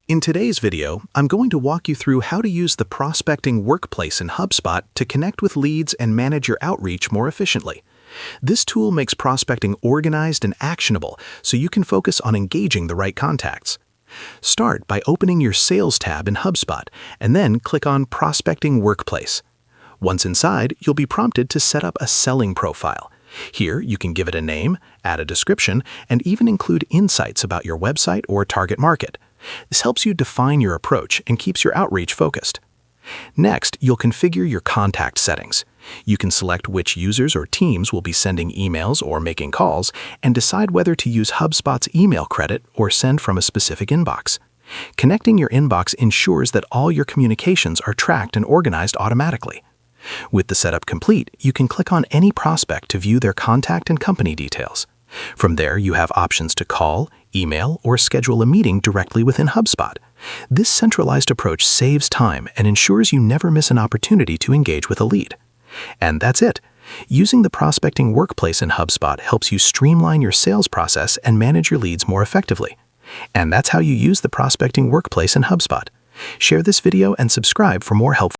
In today's video, I'm going to walk you through how to use the Prospecting Workplace in HubSpot to connect with leads and manage your outreach more efficiently. This tool makes prospecting organized and actionable so you can focus on engaging the right contacts. Start by opening your Sales tab in HubSpot and then click on Prospecting Workplace. Once inside, you'll be prompted to set up a selling profile. Here, you can give it a name, add a description, and even include insights about your website or target market. This helps you define your approach and keeps your outreach focused. Next, you'll configure your contact settings. You can select which users or teams will be sending emails or making calls and decide whether to use HubSpot's email credit or send from a specific inbox. Connecting your inbox ensures that all your communications are tracked and organized automatically. With the setup complete, you can click on any prospect to view their contact and company details. From there, you have options to call, email, or schedule a meeting directly within HubSpot. This centralized approach saves time and ensures you never miss an opportunity to engage with a lead. And that's it. Using the Prospecting Workplace in HubSpot helps you streamline your sales process and manage your leads more effectively. And that's how you use the Prospecting Workplace in HubSpot. Share this video and subscribe for more helpful